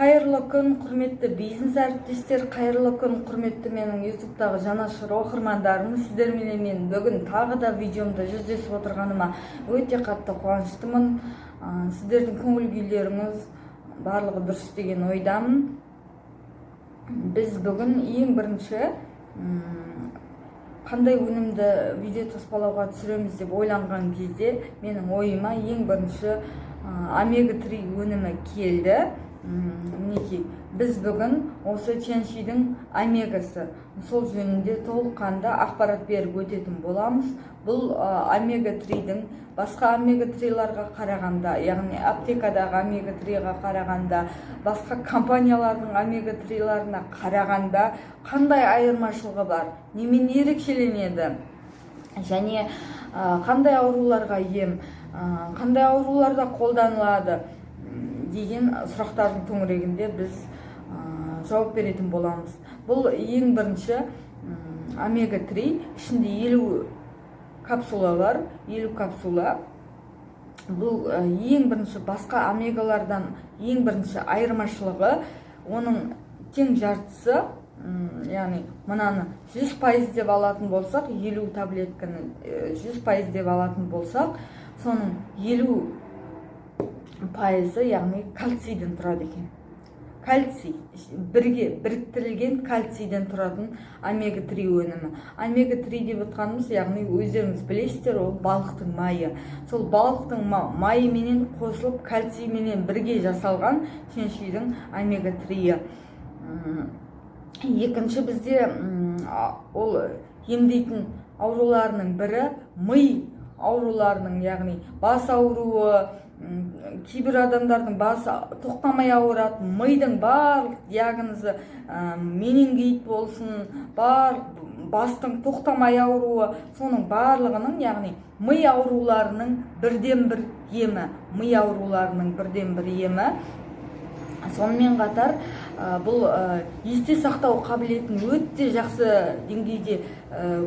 Қайырлы күн, құрметті бизнес әріптестер, қайырлы күн, құрметті менің ютубтағы жанашыр оқырмандарым. Сіздермен мен бүгін тағы да видеомда жүздесіп отырғаныма өте қатты қуаныштымын. Сіздердің көңіл күйлеріңіз барлығы дұрыс деген ойдамын. Біз бүгін ең бірінші қандай өнімді видео таспалауға түсіреміз деп ойланған кезде менің ойыма ең бірінші омега-3 өнімі келді. Мінекей, біз бүгін осы Чэньшидің омегасы сол жөнінде толыққанды ақпарат беріп өтетін боламыз. Бұл омега-3-дің басқа омега-3-ларға қарағанда, яғни аптекадағы омега-3-ға қарағанда, басқа компаниялардың омега-3-ларына қарағанда қандай айырмашылығы бар, немен ерекшеленеді, және қандай ауруларға ем, қандай ауруларда қолданылады деген сұрақтардың төңірегінде біз жауап беретін боламыз. Бұл ең бірінші омега-3, ішінде 50 капсула бар, 50 капсула. Бұл ең бірінші басқа омегалардан ең бірінші айырмашылығы, оның тең жартысы, яғни мынаны 100% деп алатын болсақ, 50 таблетканы 100% деп алатын болсақ, соның 50 пайызы, яғни кальцийден тұрады екен. Кальций, біріктірілген кальцийден тұратын омега-3 өнімі. Омега-3 деп отқанымыз, яғни өздеріңіз білесіздер, ол балықтың майы. Сол балықтың майы менен қосылып, кальций менен бірге жасалған Чэньшидің омега-3-і. Екінші бізде ол емдейтін ауруларының бірі ми ауруларының, яғни бас ауруы, кейбір адамдардың басы тоқтамай ауырады, мидың барлық диагнозы менингит болсын, бастың тоқтамай ауруы, соның барлығының, яғни ми ауруларының бірден бір емі. Сонымен қатар бұл есте сақтау қабілетін өте жақсы деңгейде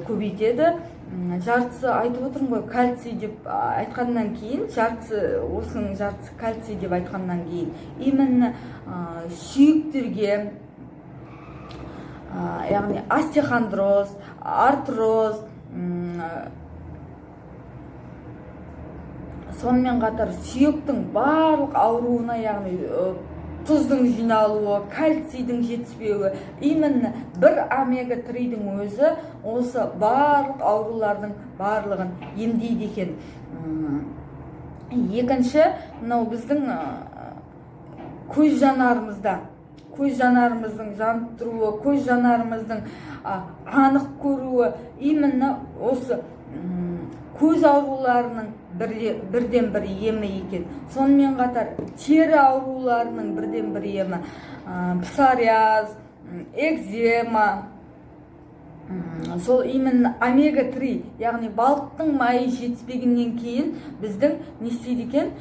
көбейтеді. Жартысы айтып отырмын ғой, кальций деп айтқаннан кейін, осының жартысы кальций деп айтқаннан кейін, именно сүйектерге, яғни остеохондроз, артроз, сонымен қатар сүйектің барлық ауруына, яғни тұздың жиналуы, кальцийдің жетіспеуі, именно бір омега-3-дің өзі осы барлық аурулардың барлығын емдейді екен. Екінші, мынау біздің көз жанарымыздың жанып тұруы, көз жанарымыздың анық көруі, именно осы көз ауруларының бірден бір емі екен. Сонымен қатар тері ауруларының бірден бір емі, псориаз, экзема, сол именно омега-3, яғни балықтың майы жетіспегеннен кейін біздің не істейді екен,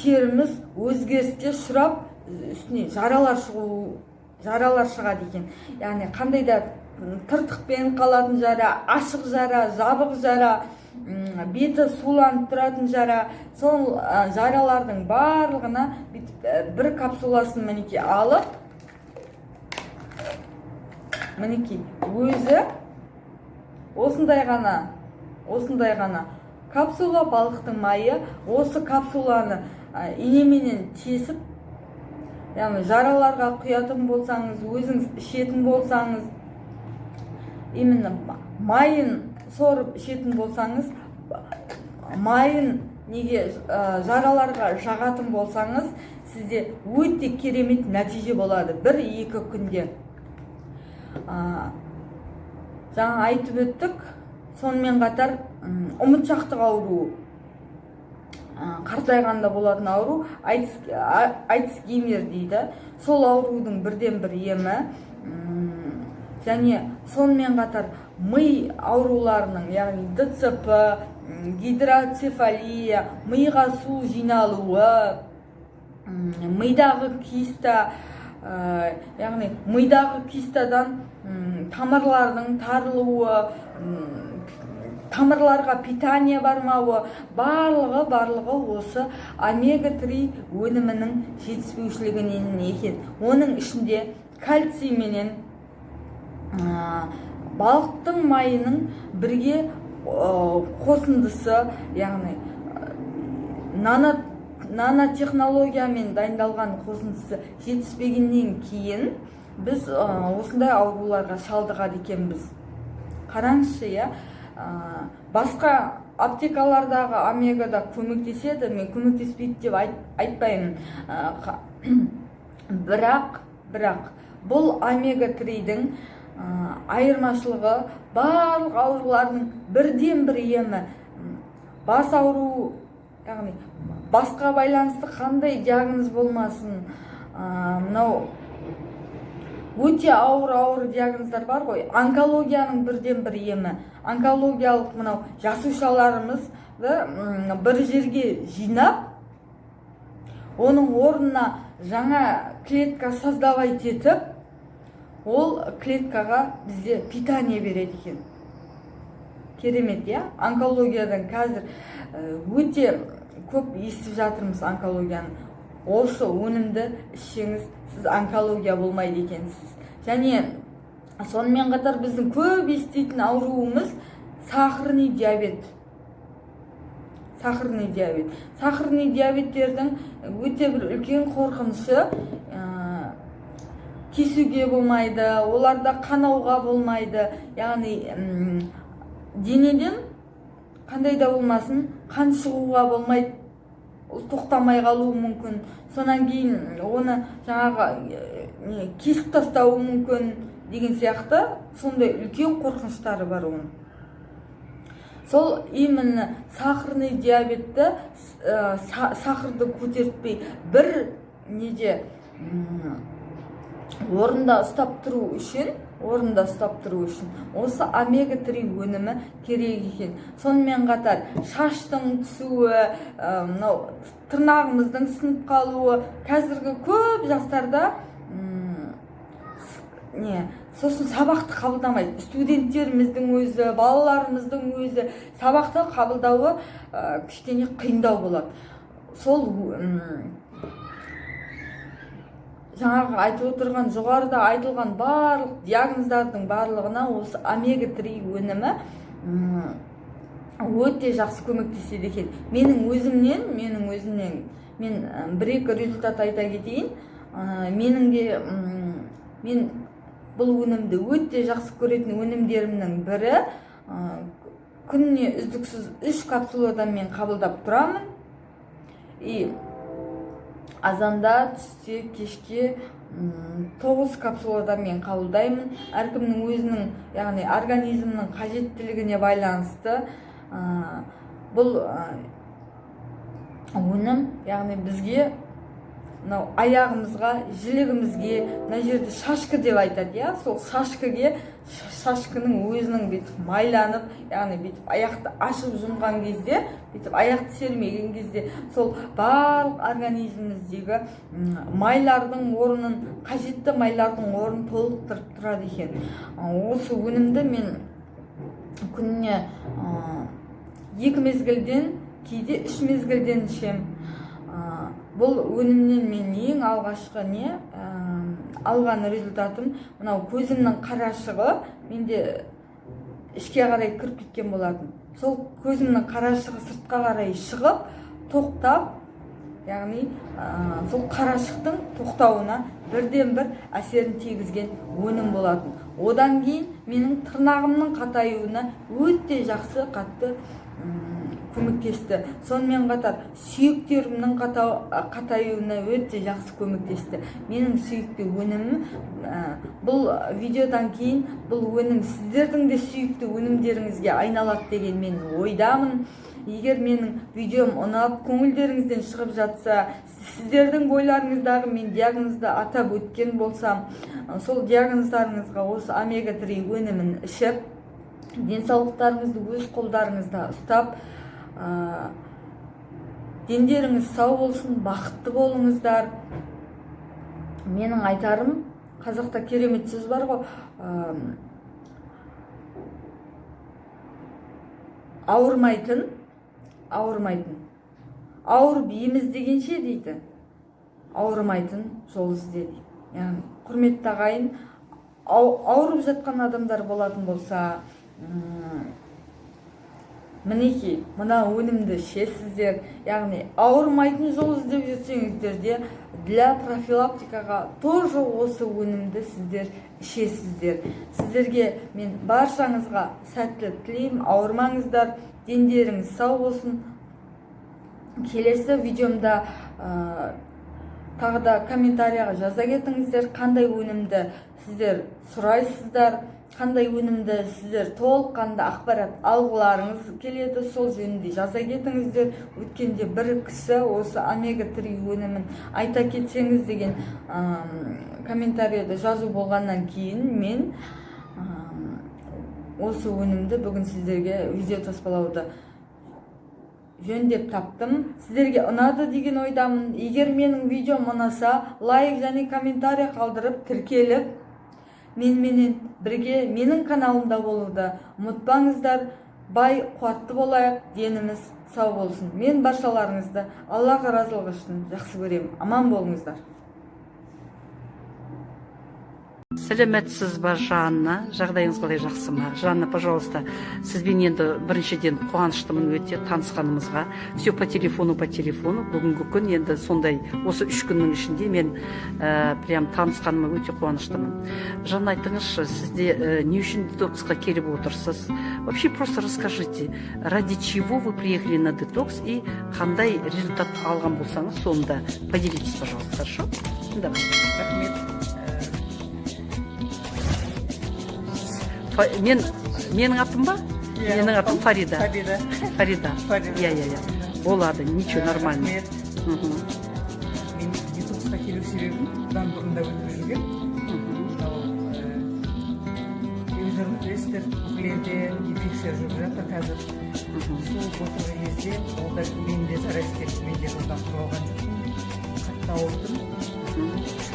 теріміз өзгеріске ұшырап, үстіне жаралар шығады екен. Яғни қандай да тыртықпен қалатын жара, ашық жара, жабық жара, беті суланып тұратын жара, сол жаралардың барлығына бір капсуласын мінекей алып, мінекей өзі осындай ғана капсула балықтың майы, осы капсуланы инеменен тесіп, яғни жараларға құятын болсаңыз, өзіңіз ішетін болсаңыз, именно майын сорып ішетін болсаңыз, майын неге жараларға жағатын болсаңыз, сізде өте керемет нәтиже болады 1-2 күнде. Жаңа айтып өттік. Сонымен қатар ұмытшақтық ауруы, қартайғанда болатын ауру, Альцгеймер дейді. Сол аурудың бірден бір емі. Және сонымен қатар ми ауруларының, яғни ДЦП, гидроцефалия, миға су жиналуы, мидағы киста, яғни мидағы кистадан тамырлардың тарылуы, тамырларға питание бармауы, барлығы осы омега-3 өнімінің жетіспеушілігінен екен. Оның ішінде кальций менен балықтың майының бірге қосындысы, яғни нанотехнологиямен дайындалған қосындысы жетіспегеннен кейін біз осындай ауруларға шалдығады екенбіз. Қараңызшы, иә, басқа аптекалардағы омегада көмектеседі, мен көмектеспейді деп айтпаймын. Бірақ бұл омега-3-дің айырмашылығы барлық аурулардың бірден бір емі. Бас ауру, яғни басқа байланысты қандай диагноз болмасын, мынау өте ауыр диагноздар бар ғой, онкологияның бірден бір емі. Онкологиялық мынау жасушаларымызды бір жерге жинап, оның орнына жаңа клетка создавать етіп, ол клеткаға бізде питание береді екен. Керемет, иә? Онкологиядан қазір өте көп естіп жатырмыз онкологияны. Осы өнімді ішсеңіз, сіз онкология болмайды екенсіз. Және сонымен қатар біздің көп еститін ауруымыз сахарный диабет. Сахарный диабеттердің өте бір үлкен қорқынышы, кесуге болмайды, оларда қанауға болмайды. Яғни денеден қандай да болмасын қан шығуға болмайды, тоқтамай қалуы мүмкін. Сонан кейін оны жаңағы кесіп тастауы мүмкін деген сияқты сондай үлкен қорқыныштары бар оның. Сол именно сахарный диабетті сахарды көтертпей бір неде орында ұстап тұру үшін осы омега-3 өнімі керек екен. Сонымен қатар шаштың түсуі, тырнағымыздың сынып қалуы, қазіргі көп жастарда сосын сабақты қабылдамайды. Студенттеріміздің өзі, балаларымыздың өзі сабақты қабылдауы кішкене қиындау болады. Сол жаңағы айтып отырған, жоғарыда айтылған барлық диагноздардың барлығына осы омега-3 өнімі өте жақсы көмектеседі екен. Менің өзімнен мен бір-екі результат айта кетейін. Мен бұл өнімді өте жақсы көретін өнімдерімнің бірі, күніне үздіксіз 3 капсуладан мен қабылдап тұрамын. Азанда, түсте, кешке 9 капсуладан мен қабылдаймын. Әркімнің өзінің, яғни организмнің қажеттілігіне байланысты бұл өнім, яғни бізге аяғымызға, жілігімізге, мына жерде шашқы деп айтады, иә, сол шашқының өзінің бетіп майланып, яғни бетіп аяқты ашып жұмған кезде, бетіп аяқты сермеген кезде, сол барлық организміміздегі майлардың орнын, қажетті майлардың орнын толықтырып тұрады екен. Осы өнімді мен күніне 2 мезгілден, кейде 3 мезгілден ішем. Бұл өнімнен мен ең алғашқы алған результатым, мынау көзімнің қарашығы менде ішке қарай кіріп кеткен болатын. Сол көзімнің қарашығы сыртқа қарай шығып, тоқтап, яғни сол қарашықтың тоқтауына бірден бір әсерін тигізген өнім болатын. Одан кейін менің тырнағымның қатаюына өте жақсы қатты көмектесті. Сонымен қатар сүйектерімнің қатаюына өте жақсы көмектесті. Менің сүйікті өнімім, бұл видеодан кейін бұл өнім сіздердің де сүйікті өнімдеріңізге айналады деген мен ойдамын. Егер менің видеом ұнап, көңілдеріңізден шығып жатса, сіздердің бойларыңыздағы мен диагнозды атап өткен болсам, сол диагноздарыңызға осы омега-3 өнімін ішіп, денсаулықтарыңызды өз қолдарыңызда ұстап, дендеріңіз сау болсын, бақытты болыңыздар. Менің айтарым, қазақта керемет сөз бар ғой, ауырмайтын ауырып ем іздегенше дейді, ауырмайтын жол ізде дейді. Яғни құрметті ағайын, ауырып жатқан адамдар болатын болса, мінекей мына өнімді ішесіздер. Яғни ауырмайтын жол іздеп жүрсеңіздер де, для профилактикаға тоже осы өнімді сіздер ішесіздер. Сіздерге мен баршаңызға сәттілік тілеймін, ауырмаңыздар, дендеріңіз сау болсын. Келесі видеомда тағы да комментарияға жаза кетіңіздер, қандай өнімді сіздер сұрайсыздар, қандай өнімді сіздер толыққанды ақпарат алғыларыңыз келеді, сол жөнінде жаза кетіңіздер. Өткенде бір кісі осы омега-3 өнімін айта кетсеңіз деген комментарияда жазу болғаннан кейін мен осы өнімді бүгін сіздерге видео таспалауды жөндеп таптым. Сіздерге ұнады деген ойдамын. Егер менің видеом ұнаса, лайк және комментария қалдырып, тіркеліп, менімен бірге менің каналымда болуды ұмытпаңыздар. Бай, қуатты болайық, деніміз сау болсын. Мен баршаларыңызды Аллаға разылығы үшін жақсы көремін. Аман болыңыздар. Сәлеметсіз ба, Жанна? Жағдайыңыз қалай, жақсы ма? Жанна, пожалуйста, сізбен енді біріншіден қуаныштымын өте танысқанымызға. Все по телефону. Бүгінгі күн енді сондай, осы 3 күннің ішінде мен прям танысқаныма өте қуаныштымын. Жанна, айтыңызшы, сізде не үшін детоксқа келіп отырсыз? Вообще просто расскажите, ради чего вы приехали на детокс и қандай результат алған болсаңыз, сонда поделитесь, пожалуйста, хорошо? Давай. Рахмет. Менің атым ба? Менің атым Фарида. Фарида. Иә. Болады, ничего, нормально. Мен детоксқа келу себебім бұдан бұрын да өтіп жүрген. Өздеріңіз білесіздер, бүкілелде инфекция жүріп жатыр қазір. Сол отырған кезде ол да менде зарастет, менде одан құралған жоқпын. Қатты ауырдым. 3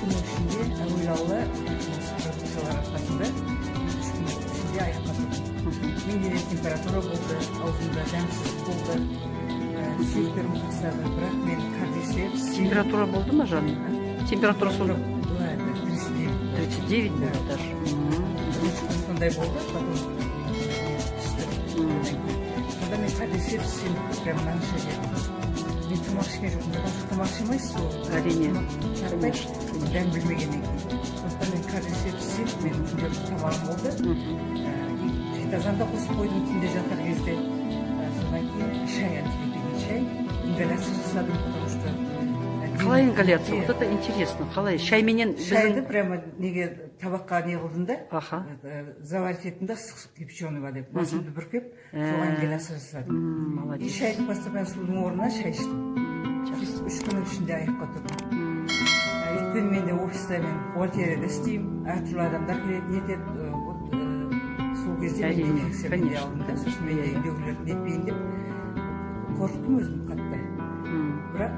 күннің ішінде әуелі продукциялар арқасында аяққа тұрдым. Менде температура болды, аузымда дәмсіз болды, сүйектерім қысады, бірақ мен кардиосепс. Температура болды ма, Жанна? Температура сонда? 39 болды даже. Сондай болды, потом түсті. Сонда мен кардиосепс сеніп прям наныша дедім. Мен тамақ ішкен жоқпын, потому что тамақ ішемайсыз ол. Әрине. Дәм білмегеннен кейін. Сондықтан мен кардиосепс сеніп, мен күнделікті тамағым болды. Житазанда қосып қойдым түнде жатар кезде. Содан кейін шай антибиотик шай, ингаляция жасадым, потому что қалай ингаляция? Вот это интересно. Қалай? Шайменен шайды прямо неге табаққа не қылдым да, Аха. заварить еттім да, кипяченый вода, басымды бүркеп, соған ингаляция жасадым. Молодец. И шайды постоянно судың орнына шай іштім. 3 күннің ішінде аяққа тұрдым. Өйткені менде офиста мен бухгалтерияда істеймін, әртүрлі адамдар келеді, нетеді. Сол кезде мен инфекция менде алдым да, сосын менде үйдегілерді нетпейін деп қорықтым өзім қатты. Бірақ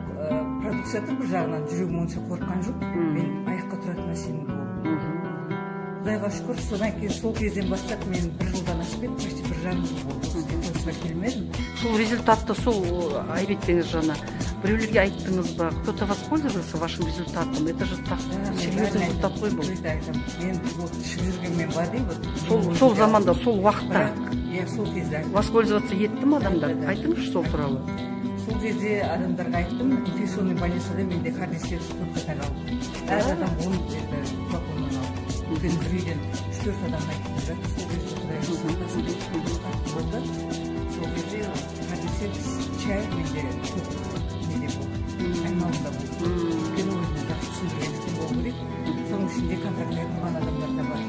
продукция тұр бір жағынан, жүрегім онша қорыққан жоқ, мен аяққа тұратынына сенім болдым. Құдайға шүкір, содан кейін сол кезден бастап мен 1 жылдан асып еді, почти 1,5 жыл болды. Детоксқа келмедім. Сол результатты, сол айбеттеңіз, Жанна. Біреулерге айттыңыз ба? Кто-то воспользовался вашим результатом? Это же так серьезный результат қой бұл. Мен ішіп жүргенмен бады, Сол заманда, сол уақытта сол кезде воспользоваться етті ме адамдар? Айтыңызшы сол туралы. Сол кезде адамдарға айттым, инфекционный больницада менде кардиосепс көп қатар алды. Әр адам 10 флаконнан алды. Өйткені бір үйден 3-4 адам айтты да, сол кезде Құдайға сақтасын деп қатты болды. Сол кезде кардиосепс чай менде көп неде болды, айналымда болды. Өйткені өзімді жақсы түсіндіргендіктен болу керек. Соның ішінде контрактілер тұрған адамдар да бар,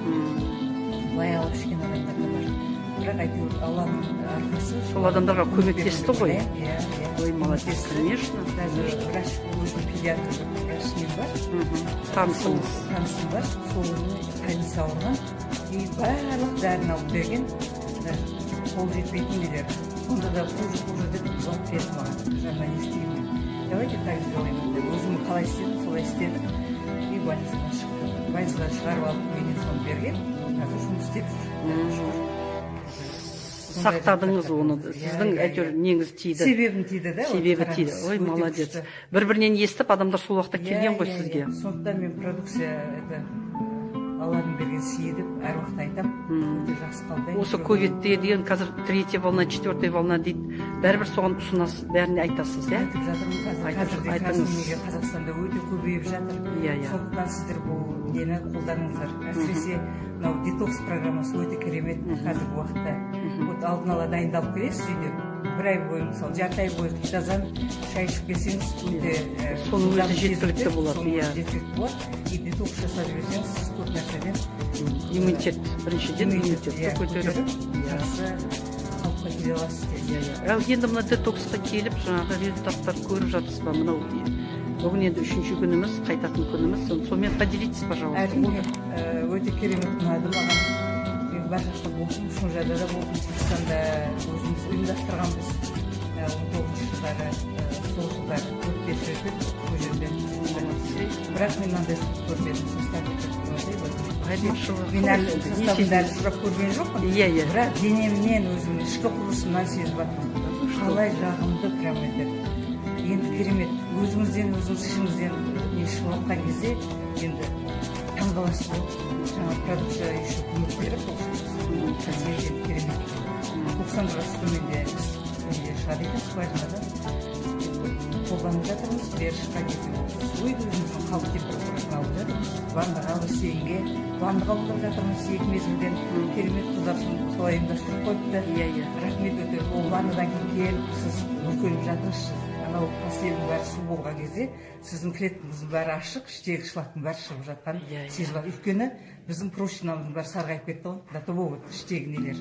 бай алып ішкен адамдар да бар. Бірақ әйтеуір Алланың арқасы. Сол адамдарға көмектесті ғой. Ой, молодец, конечно. Даже врач, өзім педиатр врачнем бар. Танысыңыз. Танысым бар. Сол қайнысы ауырған. И барлық дәрін алып берген. Қол жетпейтін нелер. Сонда да хуже деп жауап берді маған. Жаңа не істеймін. Давайте так сделаем. Өзім қалай істедім, солай істедім. И больницадан шықтым. Больницадан шығарып алып менен соны берген. Қазір жұмыс істеп жүр. сақтадыңыз оны, сіздің әйтеуір неңіз тиді, себебін тиді да, себебі тиді. Ой, молодец. Бір-бірінен естіп, адамдар сол уақытта келген ғой сізге. Сондықтан мен продукция Алланың берген сыйы деп әр уақыт айтамын, өте жақсы қабылдаймын. Осы ковидте деген қазір 3-я волна, 4-я волна дейді, бәрібір соған ұсынасыз, бәріне айтасыз, иә? Айтып жатырмын қазір неге Қазақстанда өте көбейіп жатыр. Сондықтан сіздер бұл нені қолданыңыздар. Әсіресе мынау детокс программасы өте керемет қазіргі уақытта. Вот алдын ала дайындалып келесіз үйде. бір ай бойы, мысалы жарты ай бойы қитазан шай ішіп келсеңіз, соның өзі жеткілікті болады. Жеткілікті болады. И детокс жасап жіберсеңіз, сіз көп нәрседен иммунитет, біріншіден иммунитетті көтеріп, жақсы қалыпқа келе аласыз. Ал енді мына детоксқа келіп, жаңағы результаттар көріп жатырсыз ба? Мынау бүгін енді 3-ші күніміз, қайтатын күніміз. Сонымен поделитесь, пожалуйста. Әрине, өте керемет ұнады маған. Бар жақта болсын, Шонжада да болсын, Түркістанда өзіміз ұйымдастырғанбыз. 19 жылдары, сол жылдары өтпес өтіп, бұл жерде. Бірақ мен мынандай көрмедім, мен әлі составында әлі сұрап көрген жоқпын. Бірақ денемнен өзімнің ішкі құрылысымнан сезіп жатырмын. Қалай жағымды прям етеді. Енді керемет, өзіңізден, өзіңіз ішіңізден не шығып жатқан кезде, енді таңғаласыз болып, жаңа продукция еще көмек беріп, қазір керемет. 90 градус төменде шығады екен, скважинада. Қолданып жатырмыз, бері шыққан кезде ойды өзіміздің қалып температурасын алып жатырмыз. Ваннаға бассейнге, ваннаға отырып жатырмыз 2 мезгілден. Керемет қыздарсын солай ұйымдастырып қойыпты. Рахмет өте, ол ваннадан кейін келіп, сіз мүмкеліп жатырсыз. Анау бассейннің бәрі су болған кезде сіздің клеткаңыздың бәрі ашық, іштегі шлактың бәрі шығып жатқан сезіп жатыр. Өйткені біздің простынамыздың бәрі сарғайып кетті ғой, датовый іштегі нелер.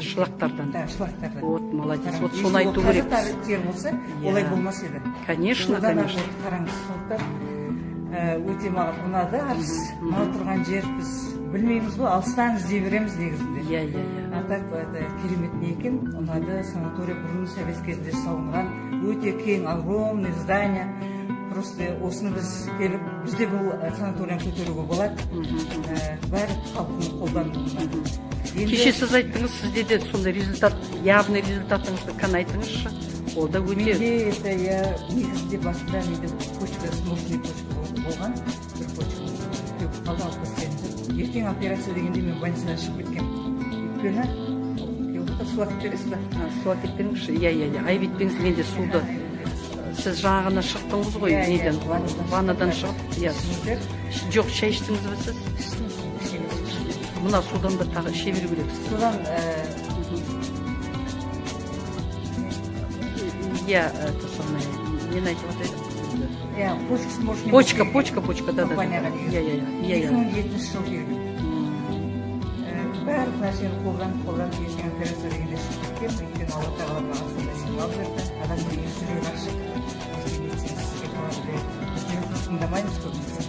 Шлактардан. Да, шлактардан. Вот, молодец. Вот соны айту керек. Егер тер болса, олай болмас еді. Конечно, конечно. Қараңыз, сондықтан өте маған ұнады. Мына тұрған жер біз білмейміз ғой, алыстан іздей береміз негізінде. А так керемет не екен, ұнады. Санатория бұрын совет кезінде салынған, өте кең, огромный здание. Просто осыны біз келіп, бізде бұл санаторияны көтеруге болады. Бәрі халықтың қолдануына. Кеше сіз айттыңыз, сізде де сондай результат, явный результатыңызды қана айтыңызшы. Ол да өте... Менде негізінде басында менде почка, сношный почка болған, бір почка. Көп қалды алып тастайын. Ертең операция дегенде мен больницадан шығып кеткен. Өйткені су әкеп бересіз ба? Су әкеп беріңізші. Айып етпеңіз, менде суды. Сіз жаңағына шықтыңыз ғой, неден? Ваннадан шығып. Жоқ, шай іштіңіз бе сіз? Мына судан да тағы іше беру керексіз. Судан... это самое, мен айтып отайдым. Почка, да. Компанияға негізі. 2007 жыл келген. Бәрі нәрсені қолданып ертең операция дегенде шығып кеткен. Өйткені Алла тағала маған сондай сигнал берді. Адам деген жүрегі ашық. Сізге болады. Жүректі тыңдамаймыз көбінесе.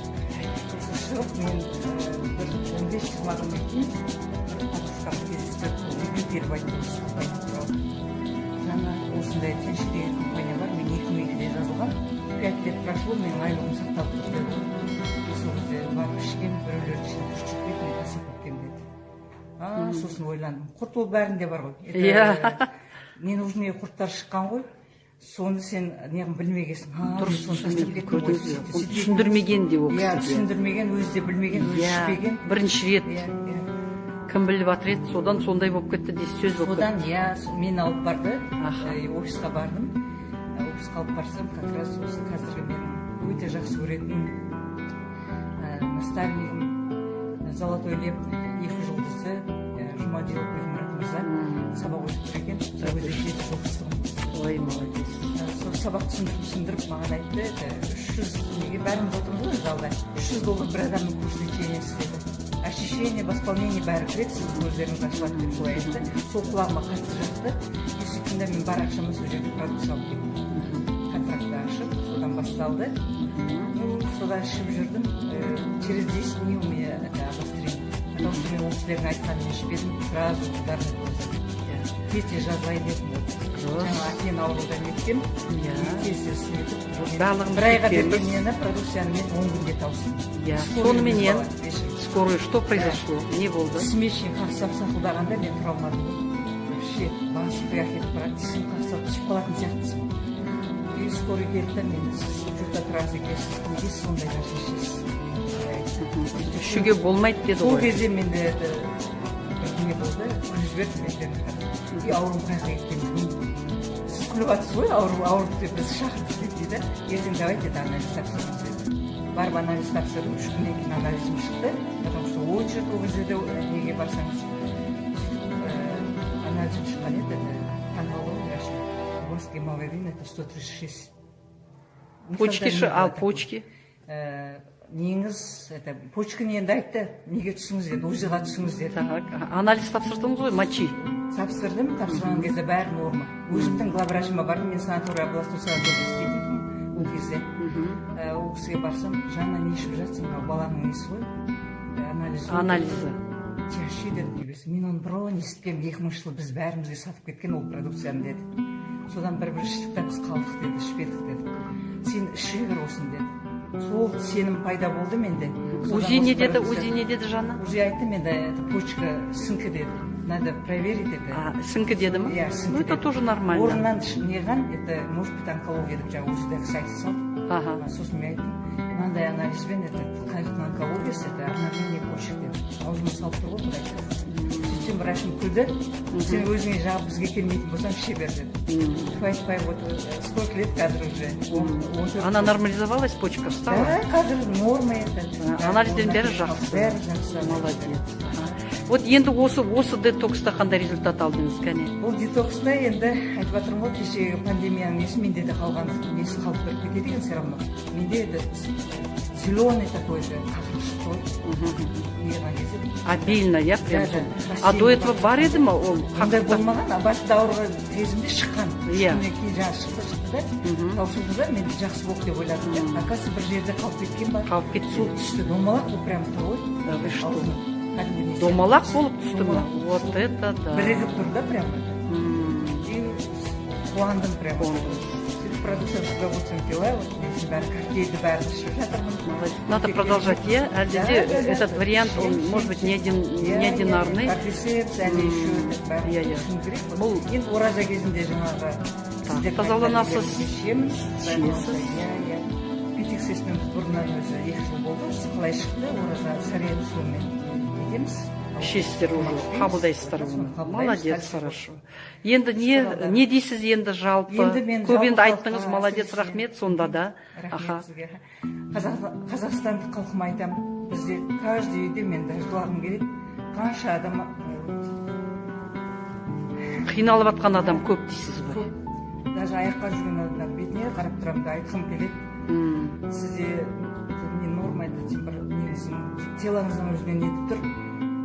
Шығып мен бір 15-20 күн кейін Атысқап кездестіріп, үйге келіп айтып жаңа осындай Тенші деген компания бар. Мен 2002-де жазылған. 5 лет прошло, менің айлығым сақталып тұрды. Сол кезде барып ішкен, біреулердің ішінде күшік бет, мен тасып өткен деді. Сосын ойландым. Құрт ол бәрінде бар ғой. Не нужны құрттар шыққан ғой. Соны сен неғым білмегесің. Дұрыс түсіндірмеген де ол кісі. Түсіндірмеген, өзі де білмеген, өзі ішпеген. Бірінші рет. Кім біліп жатыр еді, содан сондай болып кетті дейсіз сөз болып кетті. Содан мен алып барды, офисқа бардым. Офисқа алып барсам, как раз осы қазіргі менің өте жақсы көретін наставнигім, золотой леп, 2 жұлдызды, Жұмадилов Бекмұрат мырза сабақ өтіп тұр екен. Сол кезде 7 жұлдыздығым. Ой, молодец. Сол сабақ түсіндіріп маған айтты, 300, неге бәріміз отырмыз ғой залда, $300 бір адамның курс лечения істеді. Ощущение, восполнение бәрі кіреді, сіздің өздеріңіз ашылады деп солай айтты. Сол құлағыма қатты жатты. И сөйтінде мен бар ақшама сол жерде продукция алып кеттім. Контрактты ашып, содан басталды. Содан ішіп жүрдім. Через 10 дней у меня обострение. Потому что мен ол кісілердің айтқанын ішпедім, сразу ударный доза. Кете жазбай дедім. Жаңа әкем аурудан өткен. Тез нетіп. Бір айға берген мені продукцияны мен 10 күнде тауыстым. Соныменен скорый что произошло? Не болды? Смешен қақсап сақылдағанда мен тұра алмадым. ішеді, басып әкетіп барады, тісін қақса түсіп қалатын сияқтысың. И скорый келді де мен сіз жұртта тұрасыз екенсіз, неге сондай нәрсе ішесіз? Ішуге болмайды деді Сол ғой. кезде менде не болды, күліп жіберді мен. И ауруым қайқа кеткенін. Сіз күліп жатсыз ғой, ауырды деп біз шақырдық дейді. Ертең давай деді анализ тапсырыңыз деді. Барып анализ тапсырдым, 3 күннен кейін анализім шықты. Потому что очередь ол кезде де неге барсаңыз анализім шыққан еді. Таңғалу, у вас гемоглобин это 136. Почки, а почки? Неңіз, почканы енді айтты, неге түсіңіз деді, УЗИ-ға түсіңіз деді. Так, анализ тапсырдыңыз ғой, мочи. Тапсырдым, тапсырған кезде бәрі норма. Өзімдің главврачыма бардым, мен санатория областной санатория істейтінмін ол кезде. Ол кісіге барсам, Жанна не ішіп жатсың, мынау баланың несі ғой, Анализі. Чаще деді дейбесі. Мен оны бұрын естіпкем, 2000 жылы біз бәрімізге сатып кеткен ол продукцияны деді. Содан бір іштік та біз қалдық деді, ішпедік деді. Сен іше бер осын деді. Сол сенім пайда болды менде. УЗИ не деді, УЗИ не деді Жанна? УЗИ айтты менде, почка сынкі деді. Надо проверить это. Сынкі деді ма? Я сынкі Ну, это деді. тоже нормально. Орыннан неған, это может быть онкология деп жаңа УЗИ-дағы сайты салды. Сосын мен айттым, мынандай анализбен, это қайықтың онкологиясы, это обновление почек деді. Аузыма салып тұр ғой, құдай. Сөйтсем врачым күлді, сен өзіңе жағып бізге келмейтін болсаң іше бер деді. Айтпай, вот сколько лет қазір уже? Она нормализовалась, почка встала? Да, қазір норма это. Анализден бәрі жақсы. Бәрі жақсы. Молодец. Вот енді осы детокста қандай результат алдыңыз, кәне? Бұл детокста енді айтып жатырмын ғой, кешегі пандемияның несі менде де қалған несі қалып тұрып кетеді екен все равно. Менде зеленый такой же қақыр шықты ғой. Обильно, я прям. А до этого бар еді ма ол? Қандай болмаған, басында ауырған кезімде шыққан. Иә. Кейін жаңа шықты да, таусылды да, мен жақсы болды деп ойладым. Оказывается, бір жерде қалып кеткен ба? Қалып кеткен. Сол түсті, домалақ бұл прям тұр ғой. Да вы что? Кәдімгідей. Домалақ болып түсті ма? Вот это да. Бірігіп тұр да прям. И қуандым прям. Продукция с удовольствием пила, вот здесь бәрі картейді бәрі ішіп жатырмын. Надо продолжать, я? Этот вариант, он может быть не одинарный. Кордисепс, әлі еще бәрі түсін керек. Бұл енді ораза кезінде жаңағы тазаланасыз, ішеміз. Петиксеспен біз бұрыннан өзі 2 жыл болды. Қалай шықты, ораза сарияны суымен етеміз. Ішесіздер уже, қабылдайсыздар оны. Молодец, хорошо. Енді не дейсіз енді жалпы? Көп енді айттыңыз, молодец, рахмет, сонда да. Рахмет сізге. Қазақстандық халқыма айтамын, бізде каждый үйде мен даже жылағым келеді. Қанша адам қиналып жатқан адам көп дейсіз ғой. Даже аяққа жүрген адамдар бетіне қарап тұрамын да айтқым келеді. Сізде не нормальды телаңыздың өзінен нетіп тұр.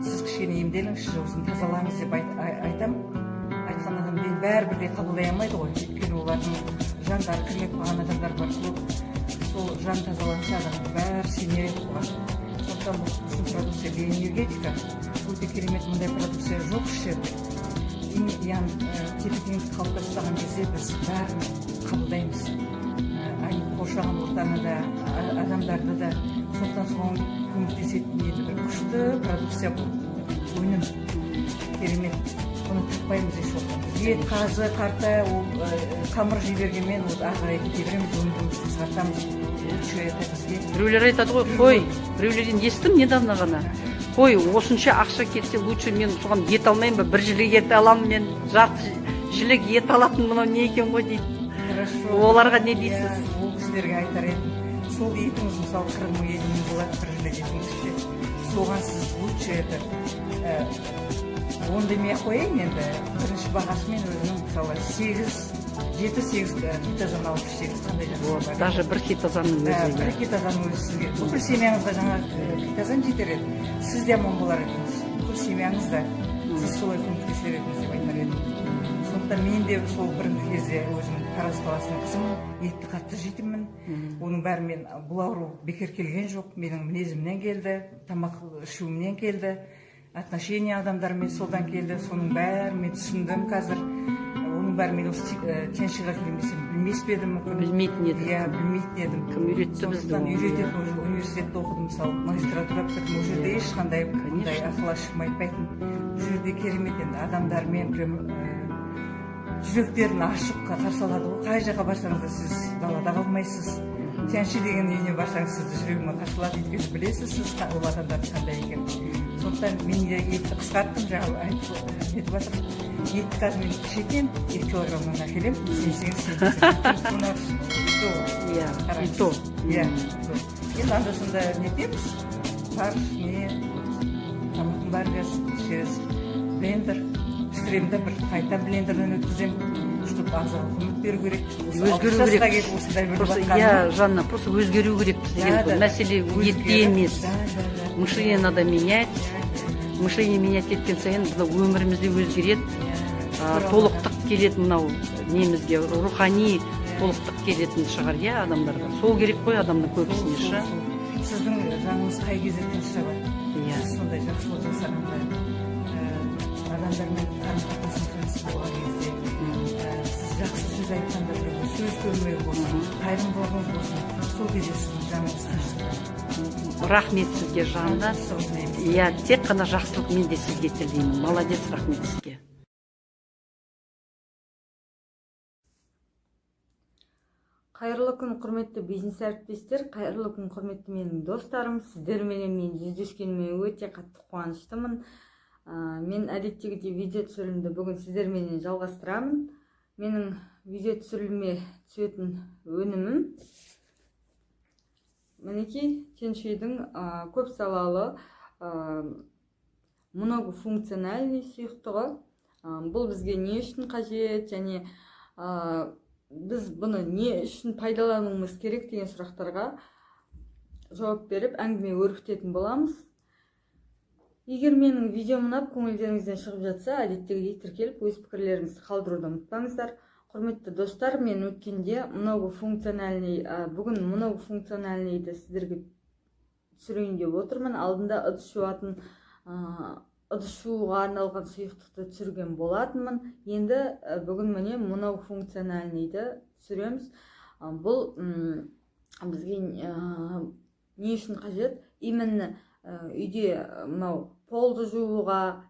Сіз кішкене емделіңізші, осыны тазалаңыз деп айтамын. Айтқан адам бәрі бірдей қабылдай алмайды ғой. Өйткені олардың жандары кірмеп қалған адамдар бар. Сол жан тазаланса адамның бәрі сенеді оған. Сондықтан бұл біздің продукция биоэнергетика. Өте керемет, мұндай продукция жоқ іс жерде. Тепе-теңдік қалыптасқан кезде біз бәрін қабылдаймыз. Қоршаған ортаны да, адамдарды да. Сондықтан соған көмектесетін енді бір күшті продукция бұл. Өнім керемет. Оны таппаймыз еш уақытта. Ет, қазы, қарта, қамыр жібергенмен ағырай кете береміз, өнімімізді сатамыз. Біреулер айтады ғой, қой, біреулерден естім недавно ғана. Қой, осынша ақша кетсе, лучше мен соған ет алмайын ба, 1 жілік ет аламын, мен жарты жілік ет алатын мынау не екен ғой дейді. Оларға не дейсіз? Ол кісілерге айтар едім. Сол етіңіз мысалы 40 мың елінің болады, 1 жілік етіңіз ішсе. Соған сіз лучше это оны демей қойайын енді. Бірінші бағасымен өзінің мысалы 7-8 хитозан алып ішсеңіз қандай жақсы. Даже 1 хитозанның өзі. 1 хитозанның өзі сізге. Бүкіл семьяңызға жаңа хитозан жетер еді. Сіз де аман болар едіңіз. Бүкіл семьяңызда сіз солай көмектесер едіңіз деп айтар едім. Сондықтан мен де сол бірінші кезде өзім Тараз қаласының қызымын, етті қатты жейтінмін. Оның бәрі мен бұл ауру бекер келген жоқ, менің мінезімнен келді, тамақ ішуімнен келді, отношения адамдармен солдан келді. Соның бәрі мен түсіндім қазір. Оның бәрі мен осы теншіға келмесем білмес пе едім мүмкін. Білмейтін едім. Иә, білмейтін едім. Кім үйретті бізді? Сондықтан үйрететін университетте оқыдым, мысалы магистратура бітірдім. Ол жерде ешқандай ақыл ашығым айтпайтын. Бұл жерде керемет енді адамдармен жүректерін ашып қарсы алады ғой. Қай жаққа барсаңыз да сіз далада қалмайсыз. Тяньши деген үйіне барсаңыз сізді жүрегімен қарсы алады, өйткені білесіз сіз ол адамдардың қандай екенін. Сондықтан мен де етті қысқарттым, жаңағы айтып жатыр. Етті қазір мен шетен 2 килограммнан әкелемін. Сенсеңіз и то. Енді анда-санда не етеміз? Фарш, тамақтың бәрін через блендер пісіремін да, бір қайта блендерден өткіземін, чтобы ағзаға көмек беру керек. Өзгеру керек. Жанна, просто өзгеру керек деген мәселе етте емес. Мышление надо менять. Мышление менять еткен сайын өмірімізде өзгереді. Толықтық келеді мынау немізге, рухани толықтық келетін шығар, адамдарға. Сол керек қой адамның көбісіне шы. Сіздің жаныңыз қай кезектен шығады? Сондай жақсылық жасағанда, адамдармен қарым-қатынасыңыз жақсы болған кезде, сіз жақсы сөз айтқанда, сөз көрмеу болсын, қайырымдылығыңыз болсын, сол кезде сіздің жаныңыз тыныштық. Рахмет сізге, Жанна. Тек қана жақсылық мен де сізге тілеймін. Молодец, рахмет сізге. Қайырлы күн, құрметті бизнес әріптестер, қайырлы күн, құрметті менің достарым. Сіздерменен мен жүздескеніме өте қатты қуаныштымын. Мен әдеттегідей видео түсірілімді бүгін сіздерменен жалғастырамын. Менің видео түсіріліме түсетін өнімім мінекей Тяньшидің көп салалы многофункциональный сұйықтығы. Бұл бізге не үшін қажет, және біз бұны не үшін пайдалануымыз керек деген сұрақтарға жауап беріп әңгіме өрбітетін боламыз. Егер менің видеом ұнап көңілдеріңізден шығып жатса, әдеттегідей тіркеліп өз пікірлеріңізді қалдыруды ұмытпаңыздар. Құрметті достар, мен өткенде бүгін многофункциональныйды сіздерге түсірейін деп отырмын. Алдында ыдыс жууға арналған сұйықтықты түсірген болатынмын. Енді бүгін міне многофункциональныйды түсіреміз. Бұл бізге не үшін қажет? Именно үйде полды жууға,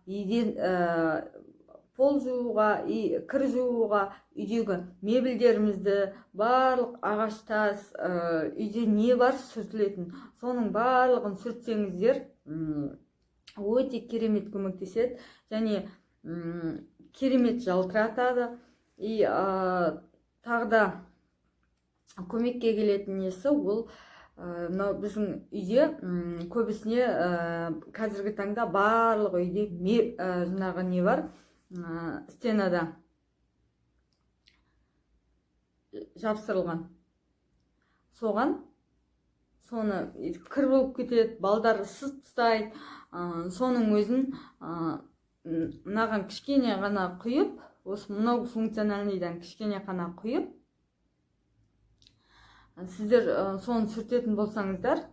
кір жууға, үйдегі мебельдерімізді, барлық ағаш тас, үйде не бар сүртілетін, соның барлығын сүртсеңіздер өте керемет көмектеседі, және керемет жалтыратады. Тағы да көмекке келетін несі, ол біздің үйде көбісіне қазіргі таңда барлық үйде жаңағы не бар, стенада жапсырылған. Соны кір болып кетеді, балдар сыз тастайды. Соның өзін мынаған кішкене ғана құйып, осы многофункциональныйдан кішкене ғана құйып, сіздер соны сүртетін болсаңыздар,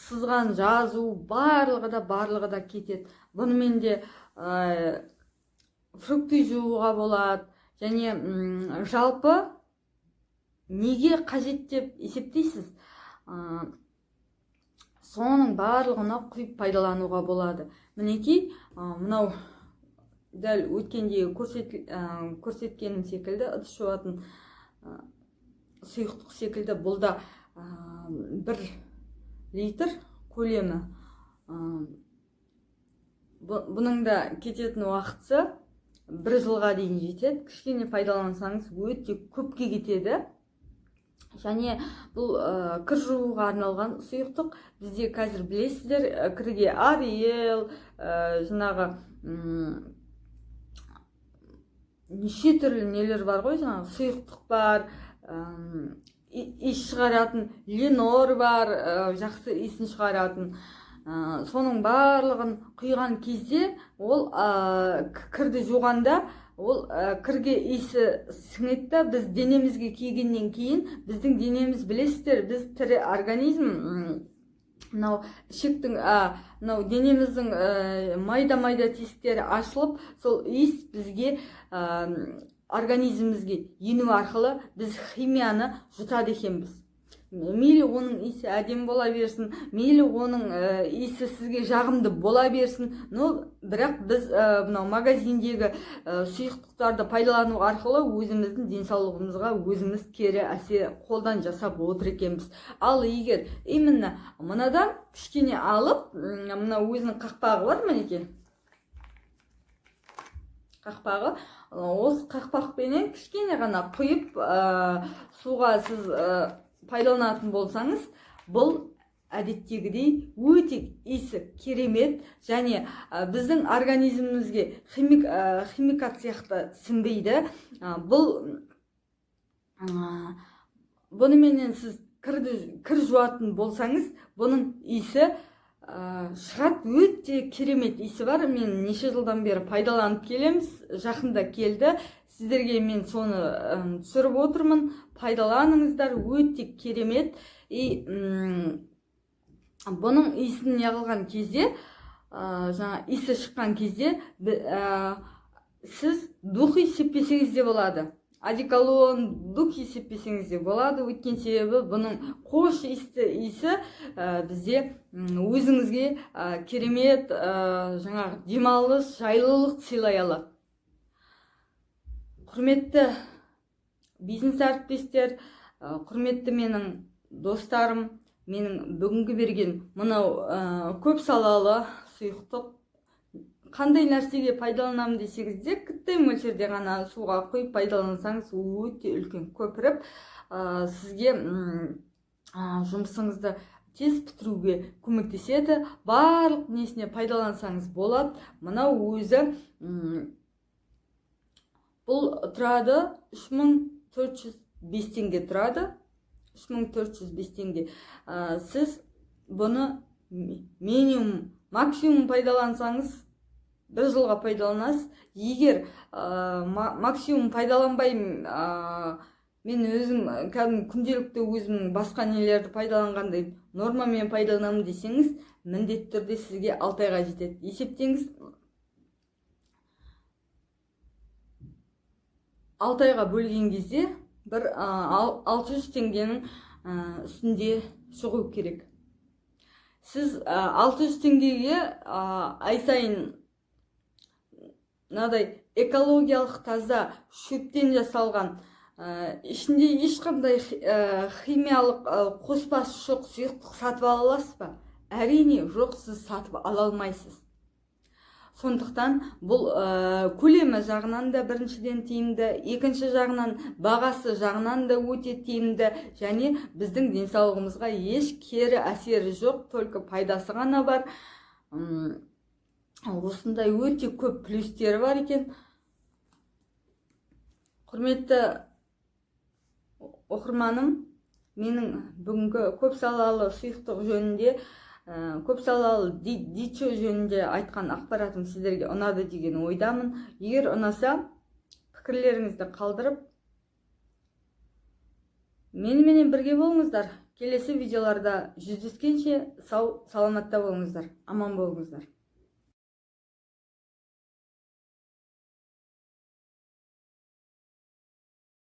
сызған, жазу барлығы да кетеді. Бұнымен де фрукты жууға болады, және жалпы неге қажет деп есептейсіз? Соның барлығына құйып пайдалануға болады. Мінекей, мынау дәл өткенде көрсеткенім секілді, ыдыс жуатын сұйықтық секілді, бұл да 1 литр көлемі. Бұның да кететін уақытысы 1 жылға дейін жетеді. Кішкене пайдалансаңыз өте көпке кетеді. Және бұл кір жууға арналған сұйықтық. Бізде қазір білесіздер, кірге Ariel, жаңағы неше түрлі нелер бар ғой, жаңағы сұйықтық бар, иіс шығаратын Ленор бар, жақсы иісін шығаратын. Соның барлығын құйған кезде, ол кірді жуғанда, ол кірге иісі сіңеді. Біз денемізге кигеннен кейін, біздің денеміз білесіздер, біз тірі организм, мынау ішектің, денеміздің майда тесіктері ашылып, сол иіс бізге организмімізге ену арқылы біз химияны жұтады екенбіз. мейлі оның иісі әдемі бола берсін, мейлі оның иісі сізге жағымды бола берсін, но бірақ біз мынау магазиндегі сұйықтықтарды пайдалану арқылы өзіміздің денсаулығымызға өзіміз кері әсер қолдан жасап отыр екенбіз. Ал егер именно мынадан кішкене алып, мына өзінің қақпағы бар, мінекей қақпағы, осы қақпақпенен кішкене ғана құйып суға сіз пайдаланатын болсаңыз, бұл әдеттегідей өте иісі керемет және біздің организмімізге химикат сияқты сіңбейді. Бұныменен сіз кір жуатын болсаңыз, бұның иісі шығат, өте керемет иісі бар. Мен неше жылдан бері пайдаланып келеміз, жақында келді. Сіздерге мен соны түсіріп отырмын. Пайдаланыңыздар, өте керемет. Бұның иісін неғылған кезде, жаңа иісі шыққан кезде, сіз духи сеппесеңіз де болады. Одеколон, духи сеппесеңіз де болады. Өткен себебі бұның қош иісі бізде өзіңізге керемет жаңағы демалыс, жайлылық сыйлай алады. Құрметті бизнес әріптестер, құрметті менің достарым, менің бүгінгі берген мынау көп салалы сұйықтық қандай нәрсеге пайдаланамын десеңізде, кіттай мөлшерде ғана суға құйып пайдалансаңыз, өте үлкен көпіріп сізге жұмысыңызды тез бітіруге көмектеседі. Барлық несіне пайдалансаңыз болады. Мынау өзі бұл тұрады 3405 теңге тұрады. 3405 теңге. Сіз бұны минимум, максимум пайдалансаңыз, бір жылға пайдаланасыз. Егер максимум пайдаланбай, мен өзім күнделікті өзімнің басқа нелерді пайдаланғандай нормамен пайдаланамын десеңіз, міндетті түрде сізге 6 айға жетеді. Есептеңіз, 6 айға бөлген кезде бір 600 теңгенің үстінде шығу керек. Сіз 600 теңгеге ай сайын надай экологиялық таза шөптен жасалған, ішінде ешқандай химиялық қоспасы жоқ сұйықтық сатып ала аласыз ба? Әрине жоқ, сіз сатып ала алмайсыз. Сондықтан бұл көлемі жағынан да біріншіден тиімді, екінші жағынан бағасы жағынан да өте тиімді, және біздің денсаулығымызға еш кері әсері жоқ, только пайдасы ғана бар. Осындай өте көп плюстері бар екен. Құрметті оқырманым, менің бүгінгі көп салалы сұйықтық жөнінде, көп салалы дичо жөнінде айтқан ақпаратым сіздерге ұнады деген ойдамын. Егер ұнаса, пікірлеріңізді қалдырып, меніменен бірге болыңыздар. Келесі видеоларда жүздескенше сау, саламатта болыңыздар, аман болыңыздар.